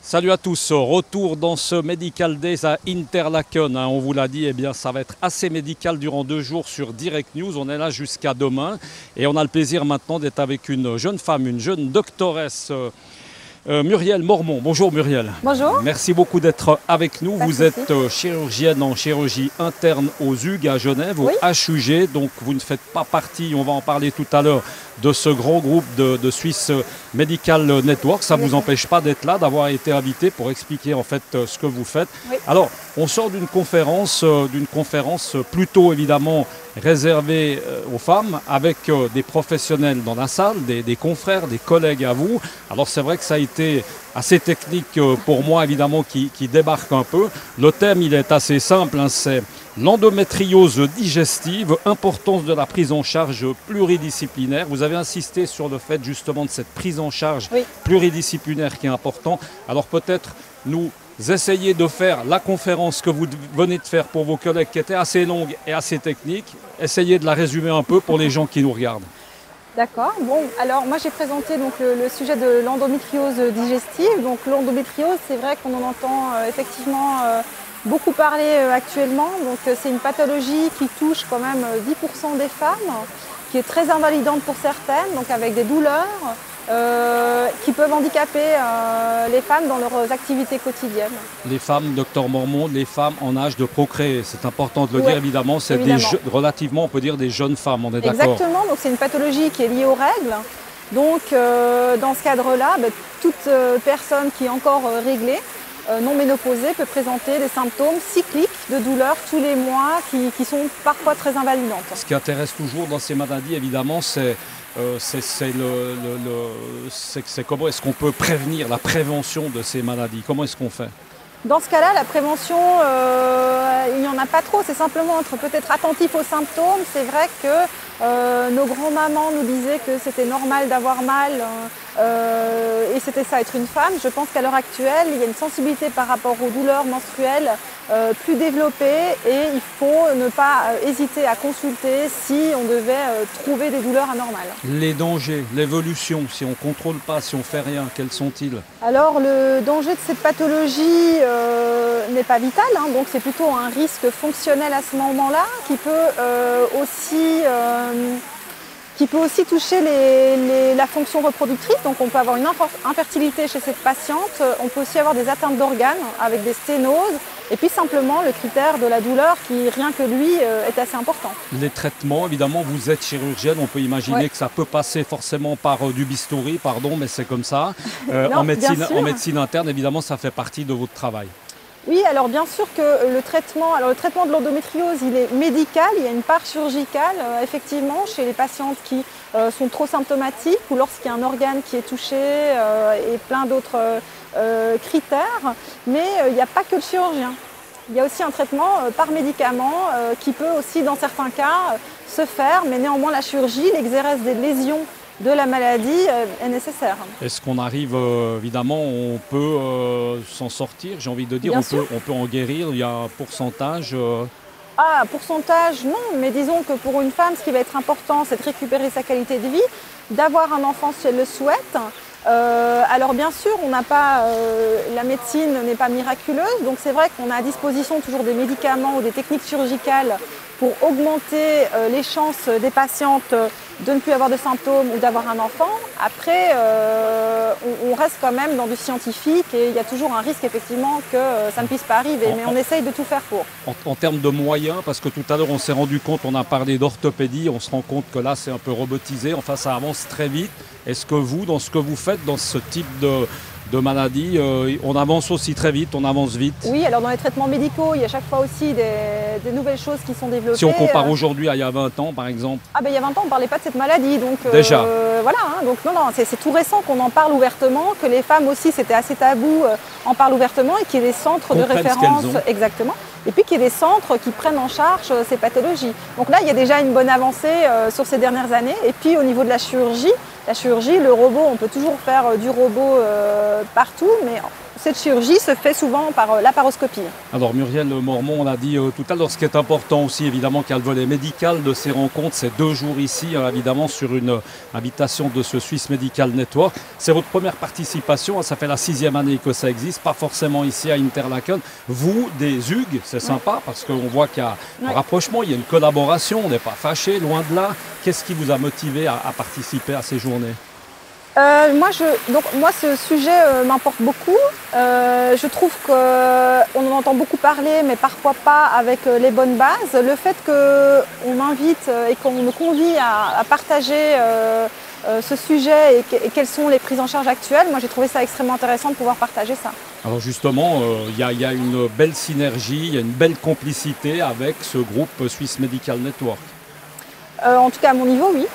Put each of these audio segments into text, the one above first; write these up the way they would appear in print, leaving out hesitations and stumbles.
Salut à tous, retour dans ce Medical Days à Interlaken. On vous l'a dit, eh bien, ça va être assez médical durant 2 jours sur Direct News. On est là jusqu'à demain et on a le plaisir maintenant d'être avec une jeune femme, une jeune doctoresse, Muriel Mormont. Bonjour Muriel. Bonjour. Merci beaucoup d'être avec nous. Pas de Vous souci. êtes chirurgienne en chirurgie interne aux Hugues à Genève, au Oui. HUG. Donc vous ne faites pas partie, on va en parler tout à l'heure, de ce grand groupe de Swiss Medical Network. Ça ne vous empêche pas d'être là, d'avoir été invité pour expliquer en fait ce que vous faites. Oui. Alors, on sort d'une conférence plutôt évidemment réservée aux femmes, avec des professionnels dans la salle, des confrères, des collègues à vous. Alors c'est vrai que ça a été assez technique pour moi évidemment qui débarque un peu. Le thème il est assez simple, c'est l'endométriose digestive, importance de la prise en charge pluridisciplinaire. Vous avez insisté sur le fait justement de cette prise en charge Oui. pluridisciplinaire qui est important. Alors peut-être nous essayer de faire la conférence que vous venez de faire pour vos collègues qui était assez longue et assez technique. Essayez de la résumer un peu pour les gens qui nous regardent. D'accord. Bon, alors moi j'ai présenté donc le sujet de l'endométriose digestive. Donc l'endométriose, c'est vrai qu'on en entend effectivement beaucoup parler actuellement. Donc c'est une pathologie qui touche quand même 10% des femmes, qui est très invalidante pour certaines, donc avec des douleurs qui peuvent handicaper les femmes dans leurs activités quotidiennes. Les femmes, docteur Mormont, les femmes en âge de procréer, c'est important de le Ouais, dire évidemment, c'est relativement on peut dire des jeunes femmes, on est d'accord. Exactement, donc c'est une pathologie qui est liée aux règles. Donc dans ce cadre-là, toute personne qui est encore réglée, non ménopausée, peut présenter des symptômes cycliques de douleur tous les mois qui sont parfois très invalidantes. Ce qui intéresse toujours dans ces maladies évidemment, c'est comment est-ce qu'on peut prévenir la prévention de ces maladies, comment est-ce qu'on fait? Dans ce cas-là, la prévention, il n'y en a pas trop, c'est simplement être peut-être attentif aux symptômes. C'est vrai que nos grands-mamans nous disaient que c'était normal d'avoir mal et c'était ça être une femme. Je pense qu'à l'heure actuelle, il y a une sensibilité par rapport aux douleurs menstruelles plus développée et il faut ne pas hésiter à consulter si on devait trouver des douleurs anormales. Les dangers, l'évolution, si on ne contrôle pas, si on ne fait rien, quels sont-ils? Alors le danger de cette pathologie n'est pas vital, donc c'est plutôt un risque fonctionnel à ce moment-là qui peut aussi toucher la fonction reproductrice. Donc on peut avoir une infertilité chez cette patiente, on peut aussi avoir des atteintes d'organes avec des sténoses et puis simplement le critère de la douleur qui rien que lui est assez important. Les traitements, évidemment, vous êtes chirurgienne, on peut imaginer que ça peut passer forcément par du bistouri, pardon, mais c'est comme ça. Non, en médecine interne, évidemment, ça fait partie de votre travail. Oui, alors bien sûr que le traitement de l'endométriose, il est médical, il y a une part chirurgicale, effectivement, chez les patientes qui sont trop symptomatiques ou lorsqu'il y a un organe qui est touché et plein d'autres critères. Mais il n'y a pas que le chirurgien. Il y a aussi un traitement par médicament qui peut aussi, dans certains cas, se faire, mais néanmoins la chirurgie, l'exérèse des lésions de la maladie est nécessaire. Est-ce qu'on arrive, évidemment, on peut s'en sortir, j'ai envie de dire, on peut en guérir, il y a un pourcentage Ah, pourcentage, non, mais disons que pour une femme, ce qui va être important, c'est de récupérer sa qualité de vie, d'avoir un enfant si elle le souhaite. Alors bien sûr, la médecine n'est pas miraculeuse, donc c'est vrai qu'on a à disposition toujours des médicaments ou des techniques chirurgicales pour augmenter les chances des patientes de ne plus avoir de symptômes ou d'avoir un enfant. Après, on reste quand même dans du scientifique et il y a toujours un risque effectivement que ça ne puisse pas arriver, mais on essaye de tout faire pour. En termes de moyens, parce que tout à l'heure on s'est rendu compte, on a parlé d'orthopédie, on se rend compte que là c'est un peu robotisé, enfin ça avance très vite. Est-ce que vous, dans ce que vous faites, dans ce type de maladie, on avance aussi très vite, on avance vite? Oui, alors dans les traitements médicaux, il y a chaque fois aussi des nouvelles choses qui sont développées. Si on compare aujourd'hui à il y a 20 ans par exemple? Ah ben il y a 20 ans, on ne parlait pas de cette maladie, donc déjà. Voilà, donc non, c'est tout récent qu'on en parle ouvertement, que les femmes aussi, c'était assez tabou, en parlent ouvertement et qu'il y ait des centres de référence, exactement, et puis qu'il y ait des centres qui prennent en charge ces pathologies. Donc là, il y a déjà une bonne avancée sur ces dernières années, et puis au niveau de la chirurgie, le robot, on peut toujours faire du robot partout, mais cette chirurgie se fait souvent par laparoscopie. Alors Muriel Mormont, on l'a dit tout à l'heure, ce qui est important aussi évidemment qu'il y a le volet médical de ces rencontres, c'est 2 jours ici évidemment sur une invitation de ce Swiss Medical Network. C'est votre première participation, ça fait la 6e année que ça existe, pas forcément ici à Interlaken. Vous, des Hugues, c'est sympa parce qu'on voit qu'il y a un rapprochement, il y a une collaboration, on n'est pas fâchés, loin de là. Qu'est-ce qui vous a motivé à participer à ces journées ? Moi, ce sujet m'importe beaucoup. Je trouve qu'on en entend beaucoup parler, mais parfois pas avec les bonnes bases. Le fait qu'on m'invite et qu'on me convie à partager ce sujet et quelles sont les prises en charge actuelles, moi j'ai trouvé ça extrêmement intéressant de pouvoir partager ça. Alors justement, il y a une belle synergie, il y a une belle complicité avec ce groupe Swiss Medical Network. En tout cas à mon niveau, oui.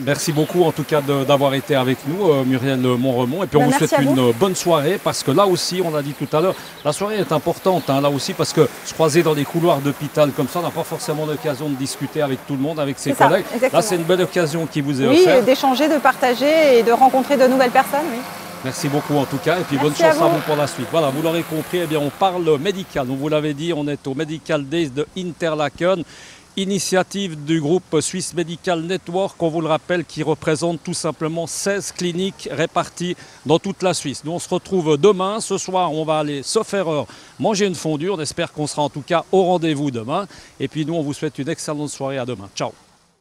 Merci beaucoup en tout cas d'avoir été avec nous, Muriel Mormont. Et puis on vous souhaite une bonne soirée parce que là aussi, on l'a dit tout à l'heure, la soirée est importante là aussi parce que se croiser dans des couloirs d'hôpital comme ça, on n'a pas forcément l'occasion de discuter avec tout le monde, avec ses collègues. Exactement. Là, c'est une belle occasion qui vous est offerte. Oui, d'échanger, de partager et de rencontrer de nouvelles personnes. Oui. Merci beaucoup en tout cas et puis bonne chance à vous pour la suite. Voilà, vous l'aurez compris, eh bien, on parle médical. Donc, vous l'avez dit, on est au Medical Days de Interlaken. Initiative du groupe Swiss Medical Network, on vous le rappelle, qui représente tout simplement 16 cliniques réparties dans toute la Suisse. Nous, on se retrouve demain. Ce soir, on va aller, sauf erreur, manger une fondue. On espère qu'on sera en tout cas au rendez-vous demain. Et puis nous, on vous souhaite une excellente soirée. À demain. Ciao.